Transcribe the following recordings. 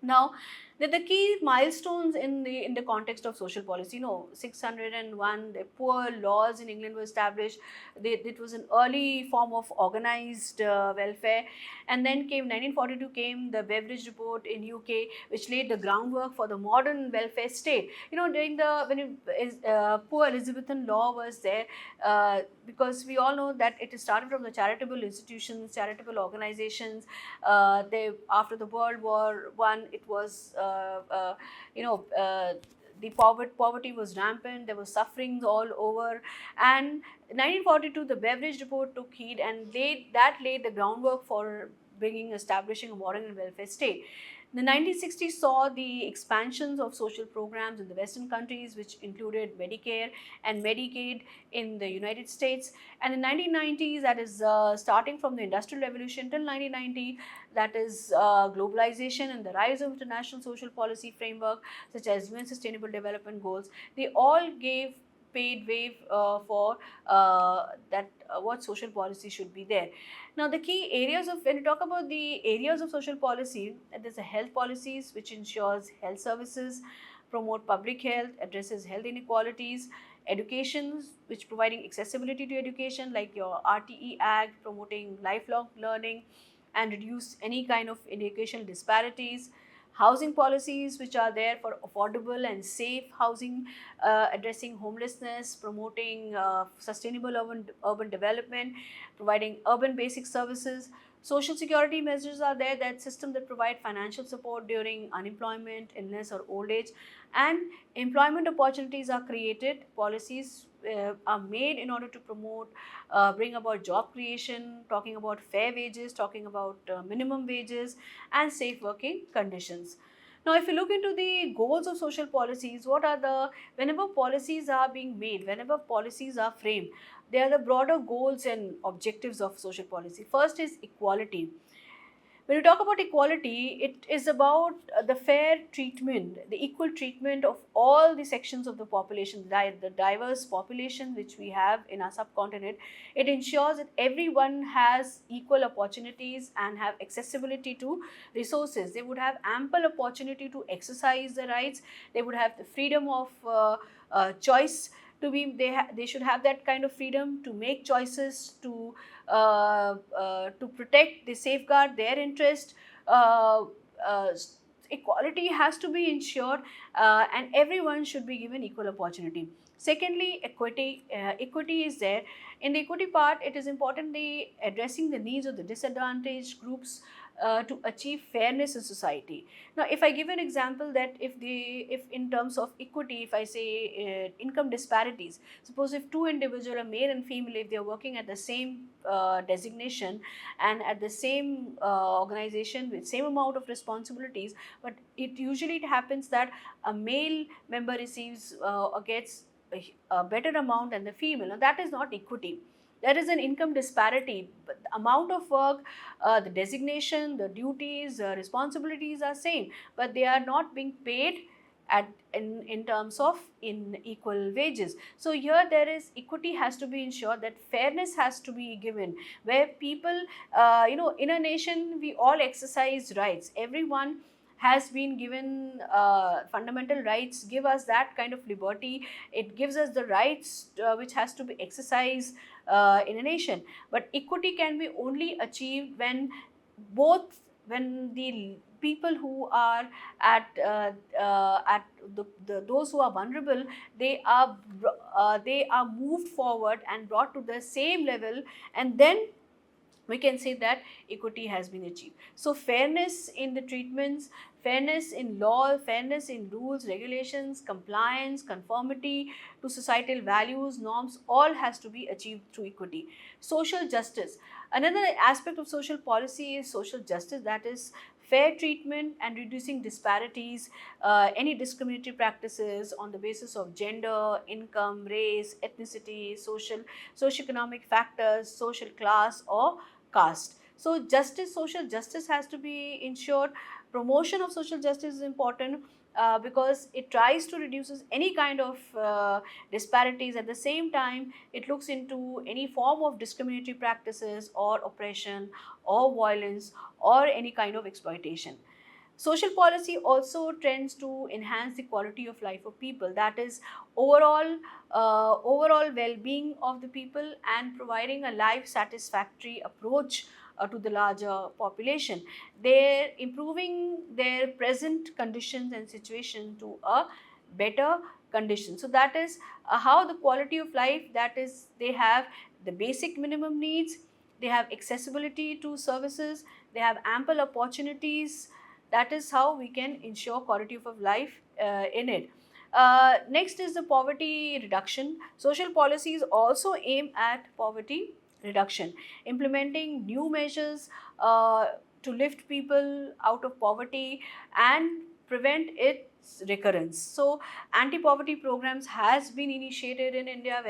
Now, the key milestones in the context of social policy. 601, the poor laws in England were established. It was an early form of organized welfare, and then came 1942 came the Beveridge Report in UK, which laid the groundwork for the modern welfare state. During the when poor Elizabethan law was there, because we all know that it started from the charitable institutions, charitable organizations. They After the World War I, it was you know. The poverty was rampant, there was sufferings all over, and 1942 the Beveridge Report took heed and laid the groundwork for establishing a modern and welfare state. The 1960s saw the expansions of social programs in the Western countries, which included Medicare and Medicaid in the United States. And in 1990s, that is starting from the Industrial Revolution till 1990, that is globalization and the rise of international social policy framework such as UN Sustainable Development Goals. They all paved way for that what social policy should be there. Now, the key areas of when you talk about the areas of social policy, there's a health policies which ensures health services, promote public health, addresses health inequalities, education, which providing accessibility to education, like your RTE Act, promoting lifelong learning and reduce any kind of educational disparities. Housing policies, which are there for affordable and safe housing, addressing homelessness, promoting sustainable urban development, providing urban basic services. Social security measures are there, that system that provide financial support during unemployment, illness or old age, and employment opportunities are created. Policies are made in order to promote, bring about job creation, talking about fair wages, talking about minimum wages and safe working conditions. Now, if you look into the goals of social policies, whenever policies are being made, whenever policies are framed, they are the broader goals and objectives of social policy. First is equality. When you talk about equality, it is about the fair treatment, the equal treatment of all the sections of the population, the diverse population which we have in our subcontinent. It ensures that everyone has equal opportunities and have accessibility to resources. They would have ample opportunity to exercise their rights. They would have the freedom of choice to be. They should have that kind of freedom to make choices, to protect, they safeguard their interest. Uh, uh, Equality has to be ensured, and everyone should be given equal opportunity. Secondly, equity. Equity is there. In the equity part, it is important the addressing the needs of the disadvantaged groups to achieve fairness in society. Now, if I give an example, that if in terms of equity, if I say income disparities, suppose if two individuals, a male and female, if they are working at the same designation and at the same organization with same amount of responsibilities, but it happens that a male member receives or gets a better amount than the female. Now, that is not equity. There is an income disparity, but the amount of work, the designation, the duties, responsibilities are same, but they are not being paid in terms of in equal wages. So here there is equity has to be ensured, that fairness has to be given, where people, in a nation we all exercise rights. Everyone has been given fundamental rights, give us that kind of liberty. It gives us the rights which has to be exercised in a nation. But equity can be only achieved when the people who are at those who are vulnerable, they are moved forward and brought to the same level, and then we can say that equity has been achieved. So, fairness in the treatments, fairness in law, fairness in rules, regulations, compliance, conformity to societal values, norms, all has to be achieved through equity. Social justice. Another aspect of social policy is social justice, that is fair treatment and reducing disparities, any discriminatory practices on the basis of gender, income, race, ethnicity, socioeconomic factors, social class or caste. So social justice has to be ensured. Promotion of social justice is important because it tries to reduces any kind of disparities. At the same time, it looks into any form of discriminatory practices or oppression or violence or any kind of exploitation. Social policy also trends to enhance the quality of life of people, that is overall well-being of the people and providing a life satisfactory approach to the larger population. They're improving their present conditions and situation to a better condition. So that is how the quality of life, that is they have the basic minimum needs, they have accessibility to services, they have ample opportunities. That is how we can ensure quality of life in it. Next is the poverty reduction. Social policies also aim at poverty reduction, implementing new measures to lift people out of poverty and prevent its recurrence. So anti-poverty programs has been initiated in India,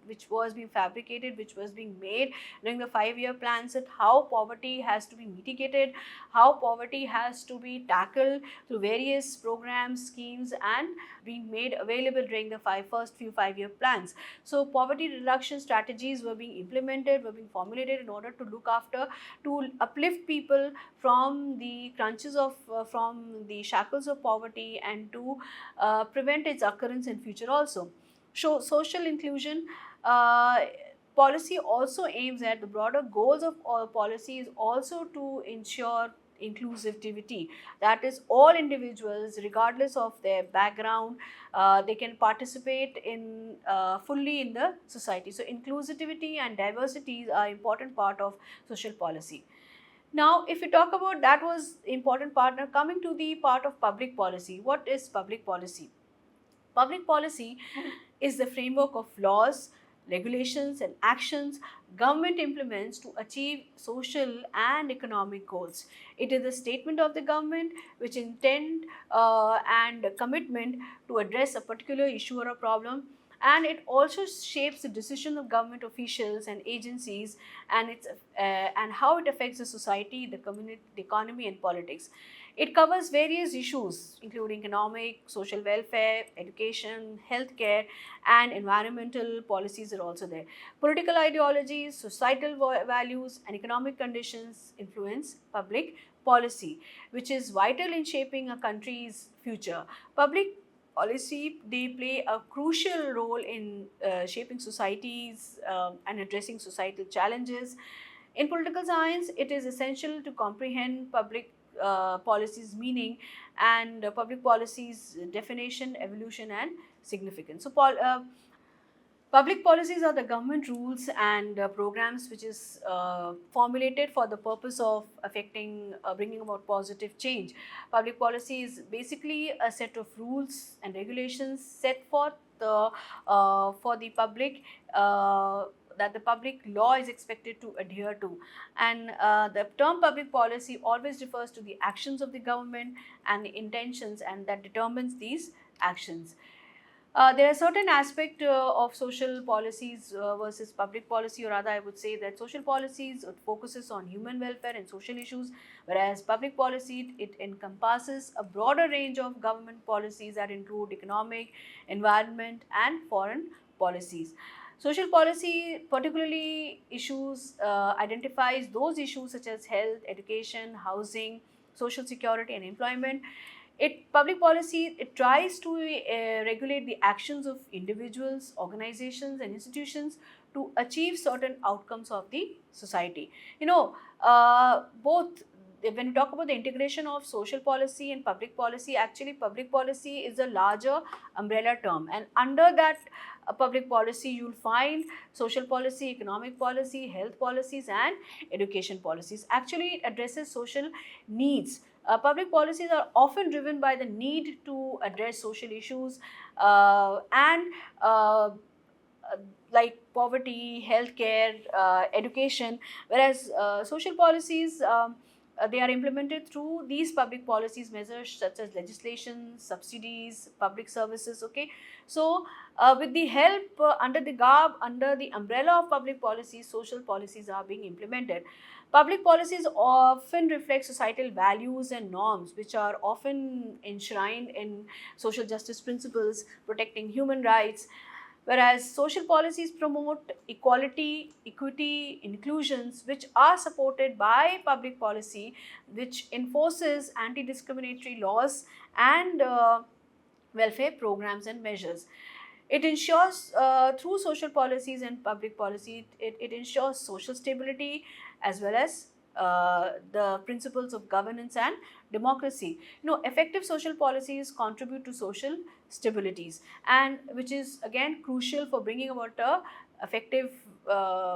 which was being fabricated, which was being made during the 5-year plans, that how poverty has to be mitigated, how poverty has to be tackled through various programs, schemes, and being made available during the first few 5-year plans. So poverty reduction strategies were being implemented, were being formulated in order to look after, to uplift people from the crunches of, from the shackles of poverty, and to prevent its occurrence in future also. So social inclusion policy also aims at the broader goals of all policies, also to ensure inclusivity, that is all individuals regardless of their background, they can participate in fully in the society. So inclusivity and diversity are important part of social policy. Now, if we talk about, that was important part, now coming to the part of public policy. What is public policy? Public policy is the framework of laws, regulations, and actions government implements to achieve social and economic goals. It is a statement of the government which intent and commitment to address a particular issue or a problem, and it also shapes the decision of government officials and agencies, and and how it affects the society, the community, the economy, and politics. It covers various issues including economic, social welfare, education, healthcare, and environmental policies are also there. Political ideologies, societal values, and economic conditions influence public policy, which is vital in shaping a country's future. Public policy, they play a crucial role in shaping societies and addressing societal challenges. In political science, it is essential to comprehend public policies meaning and public policies definition, evolution, and significance. So public policies are the government rules and programs which is formulated for the purpose of affecting, bringing about positive change. Public policy is basically a set of rules and regulations set forth for the public, that the public law is expected to adhere to. And the term public policy always refers to the actions of the government and the intentions, and that determines these actions. There are certain aspects of social policies versus public policy, or rather I would say that social policies focuses on human welfare and social issues, whereas public policy, it encompasses a broader range of government policies that include economic, environment, and foreign policies. Social policy particularly issues identifies those issues such as health, education, housing, social security, and employment. Public policy, it tries to regulate the actions of individuals, organizations, and institutions to achieve certain outcomes of the society. Both, when we talk about the integration of social policy and public policy, actually public policy is a larger umbrella term, and under that public policy you'll find social policy, economic policy, health policies, and education policies. Actually, it addresses social needs. Public policies are often driven by the need to address social issues and like poverty, healthcare, education, whereas social policies, they are implemented through these public policies measures such as legislation, subsidies, public services. Okay, so with the help under the garb, under the umbrella of public policies, social policies are being implemented. Public policies often reflect societal values and norms, which are often enshrined in social justice principles, protecting human rights. whereas social policies promote equality, equity, inclusions, which are supported by public policy, which enforces anti-discriminatory laws and welfare programs and measures. It ensures, through social policies and public policy, it ensures social stability as well as the principles of governance and democracy. Effective social policies contribute to social stabilities, and which is again crucial for bringing about a effective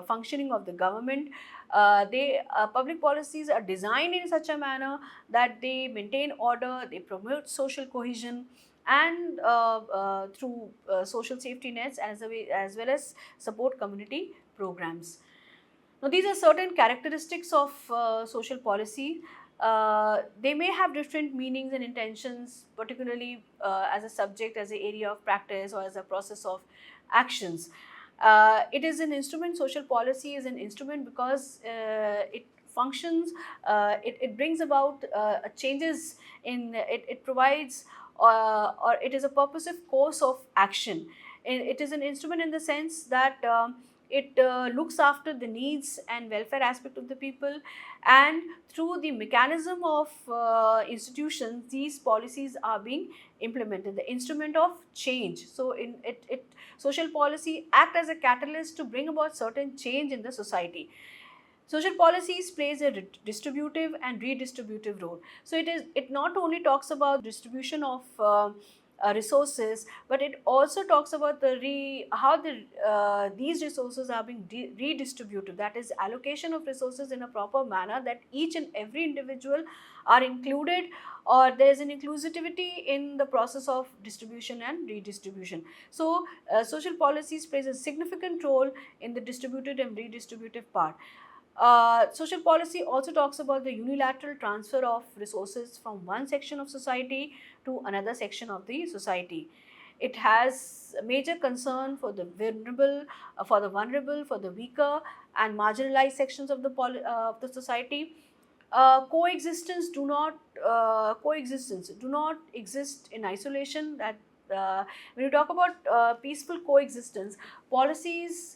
functioning of the government. They Public policies are designed in such a manner that they maintain order, they promote social cohesion, and through social safety nets, as well as support community programs. Now, these are certain characteristics of social policy. They may have different meanings and intentions, particularly as a subject, as an area of practice, or as a process of actions. It is an instrument. Social policy is an instrument because it functions, it brings about changes in, it provides, or it is a purposive course of action. It is an instrument in the sense that it looks after the needs and welfare aspect of the people, and through the mechanism of institutions, these policies are being implemented, the instrument of change. So social policy act as a catalyst to bring about certain change in the society. Social policies plays a distributive and redistributive role. So it not only talks about distribution of resources, but it also talks about how these resources are being redistributed. That is, allocation of resources in a proper manner, that each and every individual are included, or there is an inclusivity in the process of distribution and redistribution. So social policies plays a significant role in the distributed and redistributive part. Social policy also talks about the unilateral transfer of resources from one section of society to another section of the society. It has a major concern for the vulnerable, for the weaker and marginalized sections of the society. Coexistence do not exist in isolation. That when you talk about peaceful coexistence, policies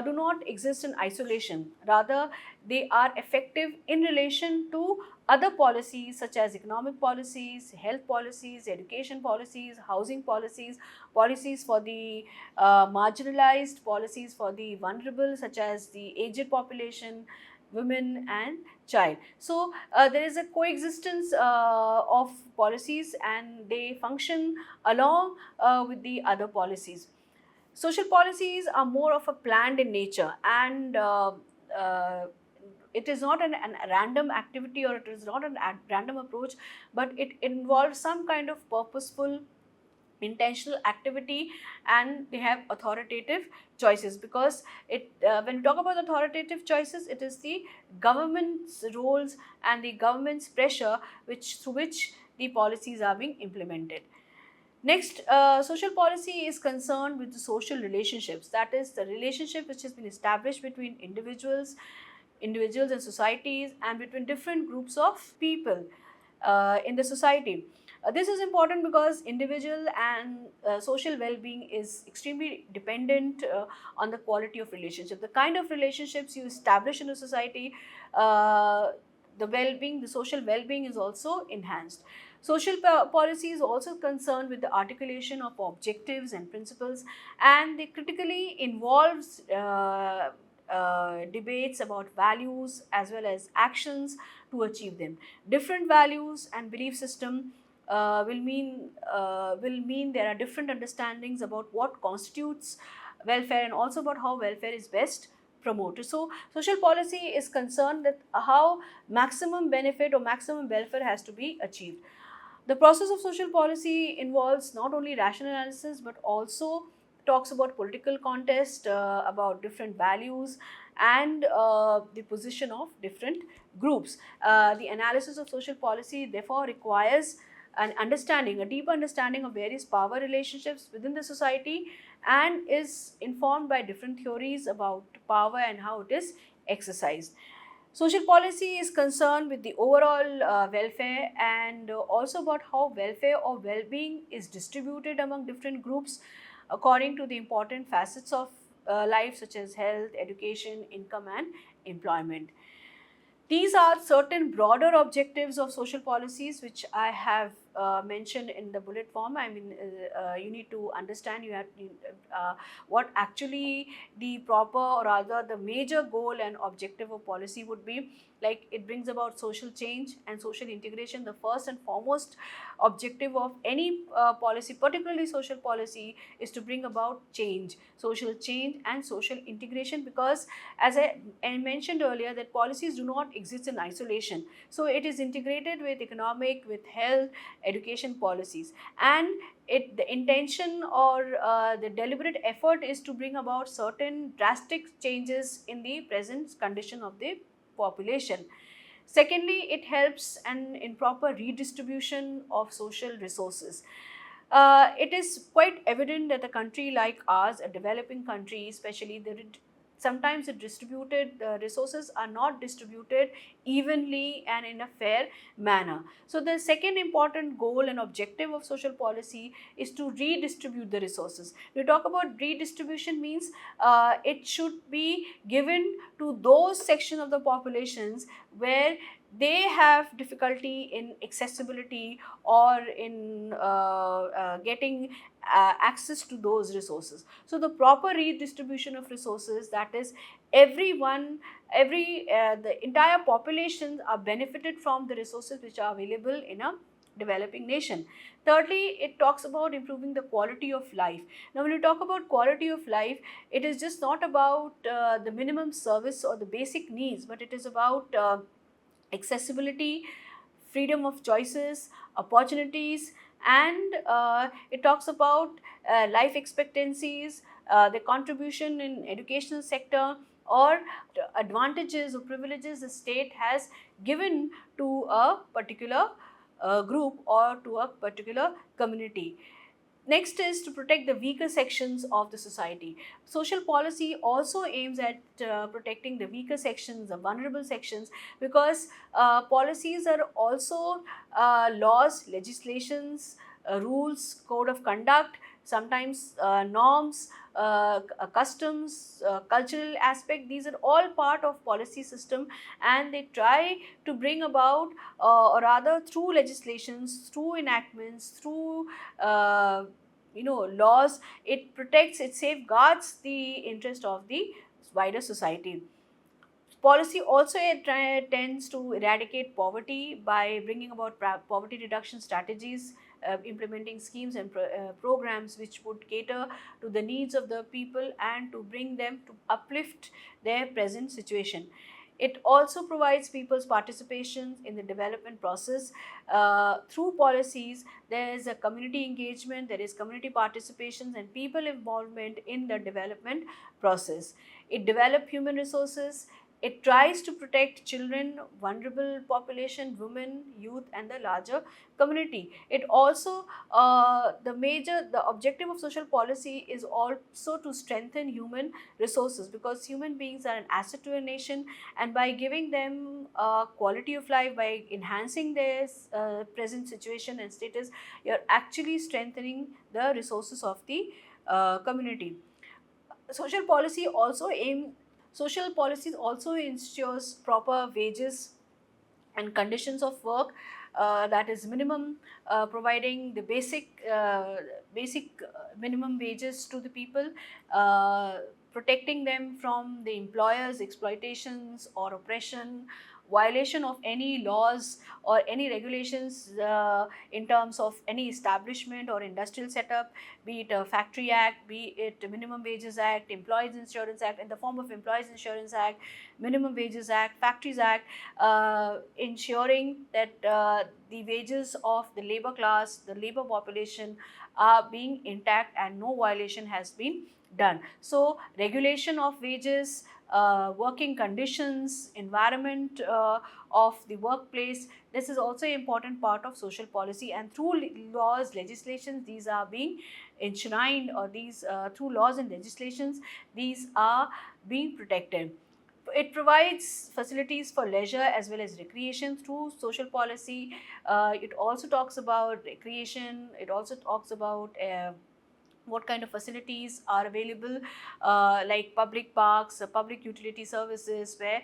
do not exist in isolation. Rather, they are effective in relation to other policies such as economic policies, health policies, education policies, housing policies, policies for the marginalized, policies for the vulnerable such as the aged population, women and child. So there is a coexistence of policies, and they function along with the other policies. Social policies are more of a planned in nature, and it is not a random activity, or it is not a random approach, but it involves some kind of purposeful intentional activity, and they have authoritative choices, because when we talk about authoritative choices, it is the government's roles and the government's pressure through which the policies are being implemented. Next, social policy is concerned with the social relationships. That is, the relationship which has been established between individuals and societies, and between different groups of people in the society. This is important because individual and social well-being is extremely dependent on the quality of relationship. The kind of relationships you establish in a society, the social well-being is also enhanced. Social policy is also concerned with the articulation of objectives and principles, and they critically involves debates about values as well as actions to achieve them. Different values and belief system will mean there are different understandings about what constitutes welfare, and also about how welfare is best promoted. So social policy is concerned that how maximum benefit or maximum welfare has to be achieved. The process of social policy involves not only rational analysis, but also talks about political contest, about different values, and the position of different groups. The analysis of social policy therefore requires a deep understanding of various power relationships within the society, and is informed by different theories about power and how it is exercised. Social policy is concerned with the overall welfare, and also about how welfare or well-being is distributed among different groups. according to the important facets of life, such as health, education, income, and employment. These are certain broader objectives of social policies which I have mentioned in the bullet form. I mean, you need to understand, what actually the proper, or rather the major goal and objective of policy would be. Like, it brings about social change and social integration. The first and foremost objective of any policy, particularly social policy, is to bring about change, social change and social integration, because as I mentioned earlier, that policies do not exist in isolation. So it is integrated with economic, with health, education policies. And the intention, or the deliberate effort, is to bring about certain drastic changes in the present condition of the population. Secondly, it helps in proper redistribution of social resources. It is quite evident that a country like ours, a developing country, especially sometimes the distributed resources are not distributed evenly and in a fair manner. So the second important goal and objective of social policy is to redistribute the resources. We talk about redistribution means it should be given to those sections of the populations where they have difficulty in accessibility, or in getting access to those resources. So the proper redistribution of resources, that is, everyone, the entire populations are benefited from the resources which are available in a developing nation. Thirdly, it talks about improving the quality of life. Now, when you talk about quality of life, it is just not about the minimum service or the basic needs, but it is about accessibility, freedom of choices, opportunities, and it talks about life expectancies, the contribution in educational sector, or the advantages or privileges the state has given to a particular group or to a particular community. Next is to protect the weaker sections of the society. Social policy also aims at protecting the weaker sections, the vulnerable sections, because policies are also laws, legislations, rules, code of conduct, sometimes norms, customs, cultural aspect. These are all part of policy system, and they try to bring about, or rather through legislations, through enactments, through laws, it protects, it safeguards the interest of the wider society. Policy also tends to eradicate poverty by bringing about poverty reduction strategies, implementing schemes and programs which would cater to the needs of the people and to bring them to uplift their present situation. It also provides people's participation in the development process through policies. There is a community engagement, there is community participation and people involvement in the development process. It develops human resources. It tries to protect children, vulnerable population, women, youth, and the larger community. It also, the objective of social policy is also to strengthen human resources, because human beings are an asset to a nation, and by giving them quality of life, by enhancing their present situation and status, you're actually strengthening the resources of the community. Social policy also aim Social policies also ensures proper wages and conditions of work, that is minimum, providing the basic minimum wages to the people, protecting them from the employers exploitations or oppression, violation of any laws or any regulations in terms of any establishment or industrial setup, be it a factory act, be it minimum wages act, employees insurance act, in the form of employees insurance act, minimum wages act, factories act, ensuring that the wages of the labor class, the labor population, are being intact and no violation has been done. So regulation of wages, working conditions, environment of the workplace, this is also an important part of social policy, and through laws, legislations, these are being enshrined, or these through laws and legislations, these are being protected. It provides facilities for leisure as well as recreation through social policy. It also talks about recreation, it also talks about what kind of facilities are available, like public parks, public utility services, where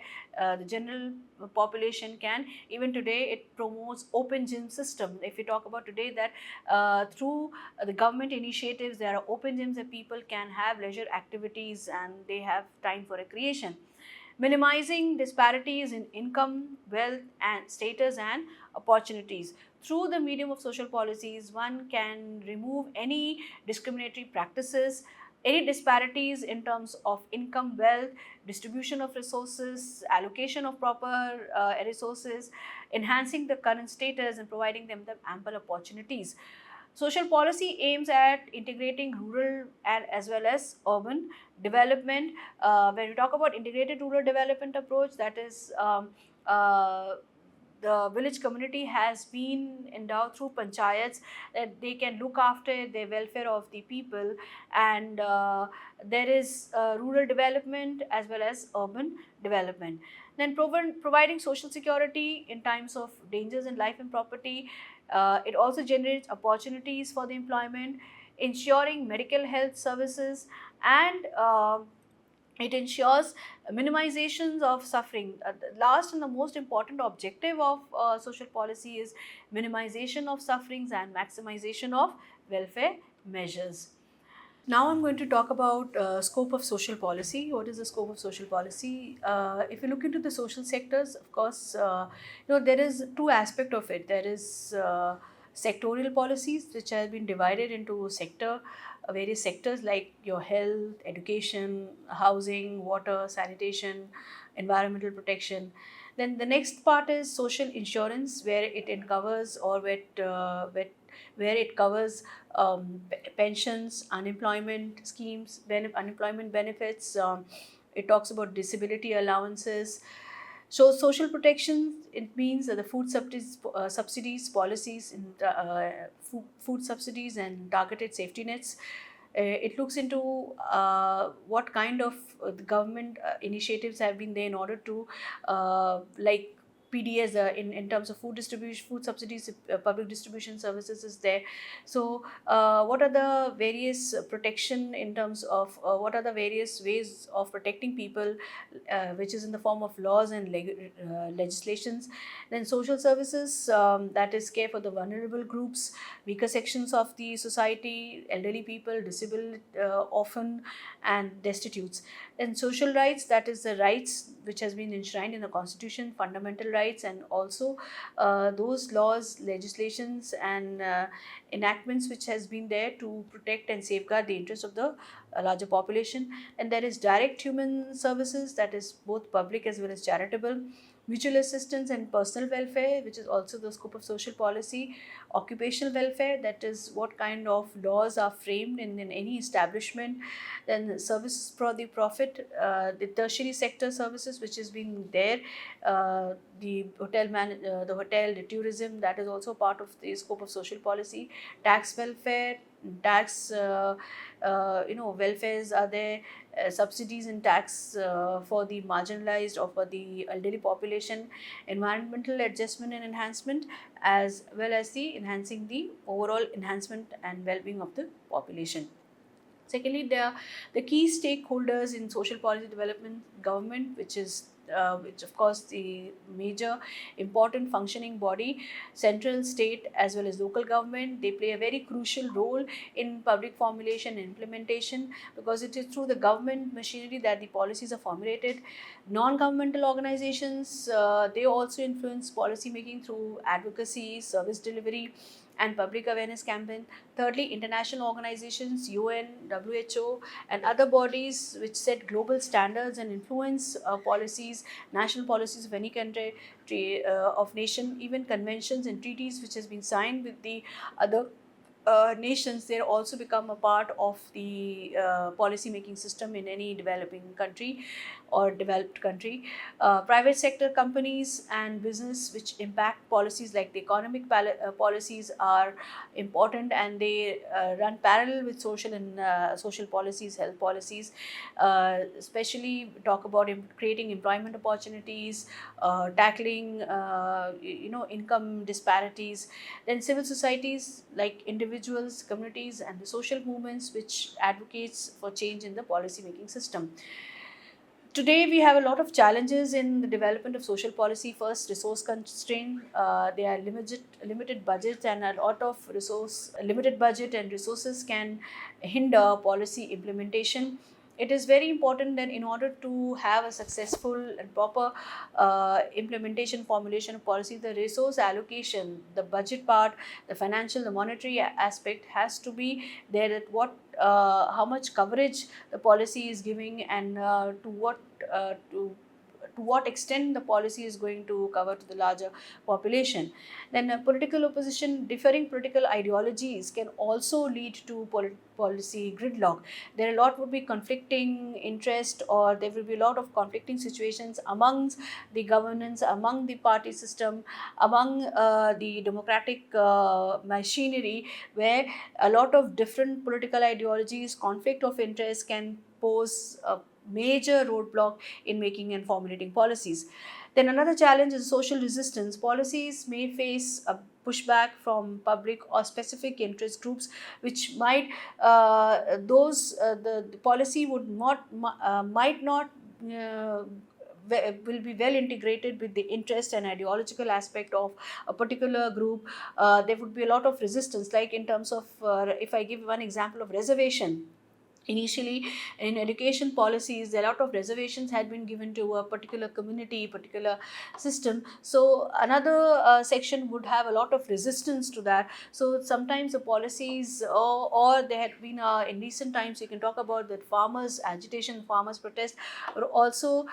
the general population can. Even today, it promotes open gym system. If we talk about today, that through the government initiatives, there are open gyms that people can have leisure activities and they have time for recreation. Minimizing disparities in income, wealth, and status and opportunities. Through the medium of social policies, one can remove any discriminatory practices, any disparities in terms of income, wealth, distribution of resources, allocation of proper resources, enhancing the current status and providing them the ample opportunities. Social policy aims at integrating rural and as well as urban development. When we talk about integrated rural development approach, that is uh, the village community has been endowed through panchayats that they can look after the welfare of the people, and there is rural development as well as urban development. Then providing social security in times of dangers in life and property. It also generates opportunities for the employment, ensuring medical health services, and it ensures minimizations of suffering. The last and the most important objective of social policy is minimization of sufferings and maximization of welfare measures. Now I'm going to talk about scope of social policy. What is the scope of social policy? If you look into the social sectors, of course, there is two aspect of it. There is sectorial policies which have been divided into various sectors like your health, education, housing, water, sanitation, environmental protection. Then the next part is social insurance, where it covers where it covers pensions, unemployment schemes, unemployment benefits. It talks about disability allowances. So social protection, it means that the subsidies policies in food subsidies and targeted safety nets. It looks into what kind of the government initiatives have been there in order to like PDS, in terms of food distribution, food subsidies, public distribution services is there. So, what are the various protection in terms of what are the various ways of protecting people, which is in the form of laws and legislations. Then social services, that is care for the vulnerable groups, weaker sections of the society, elderly people, disabled, orphan, and destitutes. Then social rights, that is the rights which has been enshrined in the constitution, fundamental rights, and also those laws, legislations, and enactments which has been there to protect and safeguard the interests of the larger population. And there is direct human services, that is both public as well as charitable, mutual assistance and personal welfare, which is also the scope of social policy, occupational welfare, that is what kind of laws are framed in any establishment. Then services for the profit, the tertiary sector services which has been there, the the hotel, the tourism, that is also part of the scope of social policy. Tax welfare, tax welfares are there, subsidies in tax for the marginalized or for the elderly population, environmental adjustment and enhancement, as well as the enhancing the overall enhancement and well-being of the population. Secondly, the key stakeholders in social policy development, government, which of course the major important functioning body, central, state, as well as local government. They play a very crucial role in public formulation and implementation, because it is through the government machinery that the policies are formulated. Non-governmental organizations, they also influence policy making through advocacy, service delivery, and public awareness campaign. Thirdly, international organizations, UN, WHO, and other bodies which set global standards and influence policies, national policies of any country, of nation, even conventions and treaties which has been signed with the other nations, they also become a part of the policy making system in any developing country or developed country. Private sector companies and business which impact policies, like the economic policies, are important, and they run parallel with social and social policies, health policies. Especially talk about creating employment opportunities, tackling income disparities. Then civil societies, like individuals individuals, communities, and the social movements which advocates for change in the policy making system. Today, we have a lot of challenges in the development of social policy. First, resource constraint. There are limited budgets, and a lot of limited budget and resources can hinder policy implementation. It is very important that in order to have a successful and proper implementation formulation of policy, the resource allocation, the budget part, the financial, the monetary aspect has to be there. At how much coverage the policy is giving, and to what extent the policy is going to cover to the larger population. Then political opposition, differing political ideologies can also lead to policy gridlock. There a lot would be conflicting interest, or there will be a lot of conflicting situations amongst the governance, among the party system, among the democratic machinery, where a lot of different political ideologies, conflict of interest can pose a major roadblock in making and formulating policies. Then another challenge is social resistance. Policies may face a pushback from public or specific interest groups, which might the policy would not might not will be well integrated with the interest and ideological aspect of a particular group. There would be a lot of resistance, like in terms of, if I give one example of reservation. Initially, in education policies, a lot of reservations had been given to a particular community, particular system. So another section would have a lot of resistance to that. So sometimes the policies, or there had been in recent times, you can talk about that farmers' agitation, farmers' protest, are also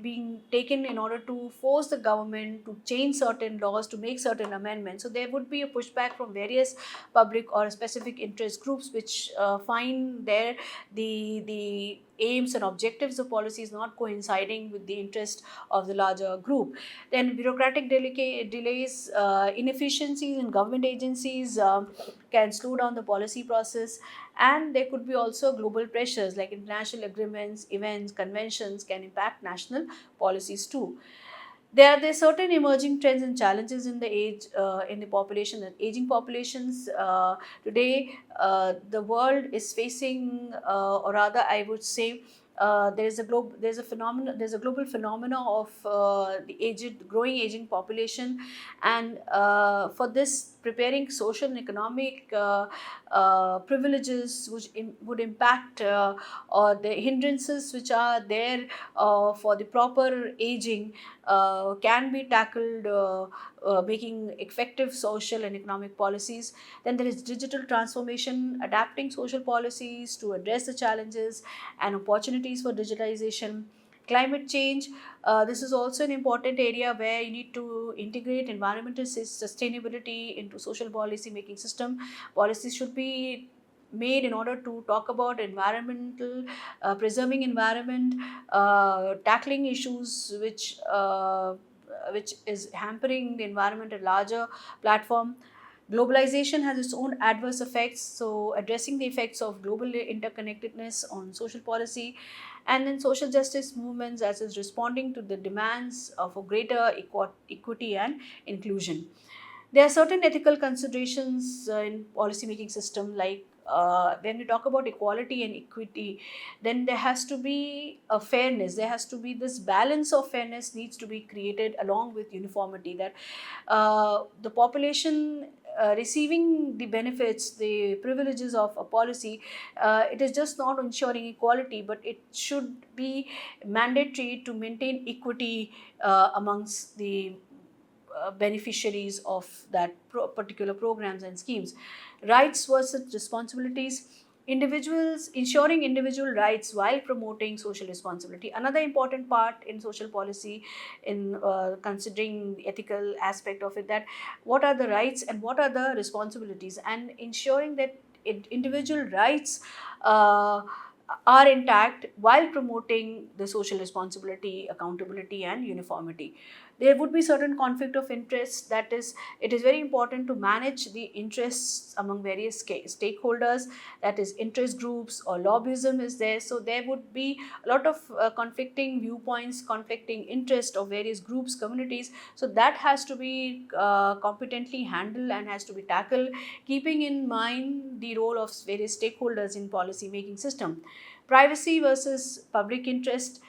being taken in order to force the government to change certain laws, to make certain amendments. So there would be a pushback from various public or specific interest groups, which find there the aims and objectives of policies not coinciding with the interest of the larger group. Then bureaucratic delays, inefficiencies in government agencies can slow down the policy process, and there could be also global pressures like international agreements, events, conventions can impact national policies too. There are certain emerging trends and challenges in the population. That aging populations today, the world is facing, or rather I would say, there's a global phenomena of the growing aging population, and for this, preparing social and economic privileges which would impact, or the hindrances which are there for the proper aging can be tackled, making effective social and economic policies. Then there is digital transformation, adapting social policies to address the challenges and opportunities for digitalization. Climate change, this is also an important area where you need to integrate environmental sustainability into social policy making system. Policies should be made in order to talk about environmental, preserving environment, tackling issues which is hampering the environment at larger platform. Globalization has its own adverse effects, so addressing the effects of global interconnectedness on social policy, and then social justice movements as is responding to the demands for greater equity and inclusion. There are certain ethical considerations in policy making system, like when we talk about equality and equity, then there has to be a fairness. There has to be this balance of fairness needs to be created along with uniformity, that the population receiving the benefits, the privileges of a policy, it is just not ensuring equality, but it should be mandatory to maintain equity amongst the beneficiaries of that particular programs and schemes. Rights versus responsibilities. Ensuring individual rights while promoting social responsibility. Another important part in social policy, in considering the ethical aspect of it, that what are the rights and what are the responsibilities, and ensuring that individual rights are intact while promoting the social responsibility, accountability, and uniformity. there would be certain conflict of interest. That is, it is very important to manage the interests among various stakeholders, that is interest groups or lobbyism is there. So there would be a lot of conflicting viewpoints, conflicting interest of various groups, communities. So that has to be competently handled and has to be tackled, keeping in mind the role of various stakeholders in policy making system. Privacy versus public interest.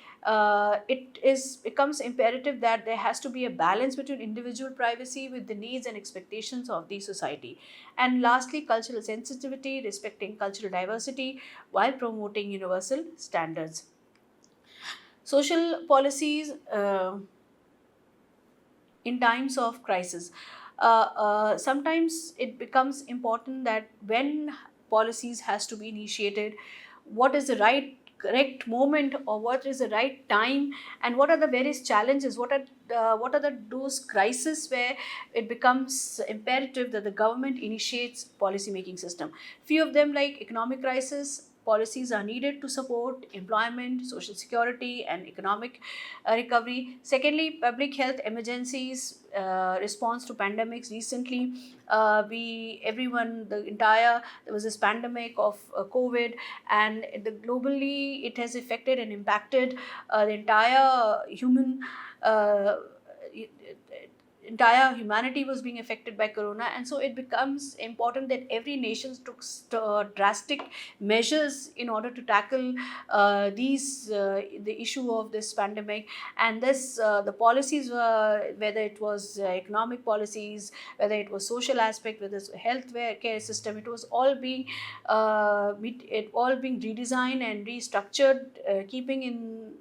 It becomes imperative that there has to be a balance between individual privacy with the needs and expectations of the society. And lastly, cultural sensitivity, respecting cultural diversity while promoting universal standards. Social policies in times of crisis. Sometimes it becomes important that when policies has to be initiated, what is the right correct moment, or what is the right time, and what are the various challenges, what are those crises where it becomes imperative that the government initiates policy making system. Few of them, like economic crisis, policies are needed to support employment, social security, and economic recovery. Secondly, public health emergencies, response to pandemics. Recently, there was this pandemic of COVID, and globally it has affected and impacted the uh, entire humanity was being affected by corona. And so it becomes important that every nation took drastic measures in order to tackle the issue of this pandemic. And this the policies were, whether it was economic policies, whether it was social aspect, whether it's health care system, it was all being redesigned and restructured, keeping in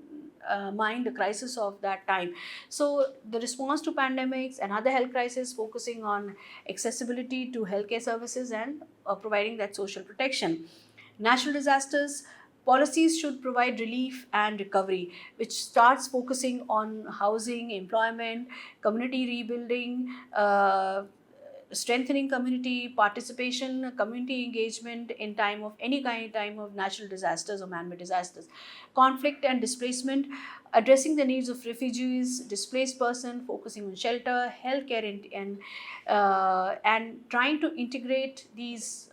mind the crisis of that time. So the response to pandemics and other health crises, focusing on accessibility to healthcare services and providing that social protection. Natural disasters, policies should provide relief and recovery, which starts focusing on housing, employment, community rebuilding, strengthening community participation, community engagement in time of any kind time of natural disasters or man-made disasters. Conflict and displacement, addressing the needs of refugees, displaced person, focusing on shelter, healthcare, and trying to integrate these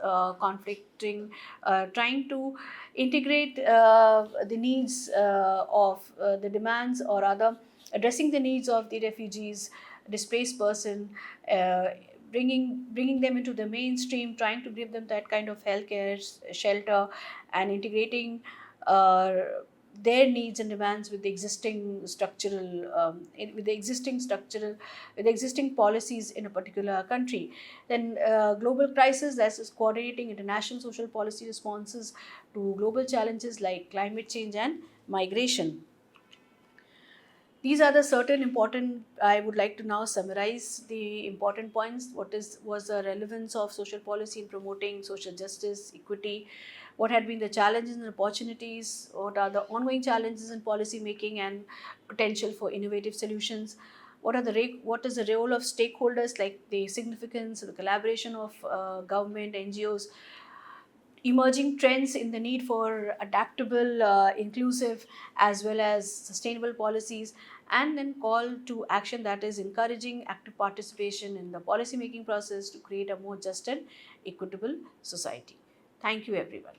trying to integrate the needs of the demands, or other addressing the needs of the refugees, displaced person, uh, bringing them into the mainstream, trying to give them that kind of healthcare, shelter, and integrating uh, their needs and demands with the existing with the existing policies in a particular country. Then global crisis, that is coordinating international social policy responses to global challenges like climate change and migration. These are the certain important, I would like to now summarize the important points. What is was the relevance of social policy in promoting social justice, equity, what had been the challenges and opportunities, what are the ongoing challenges in policy making and potential for innovative solutions, what is the role of stakeholders, like the significance, the collaboration of government, NGOs, emerging trends in the need for adaptable, inclusive, as well as sustainable policies, and then call to action, that is encouraging active participation in the policy making process to create a more just and equitable society. Thank you, everyone.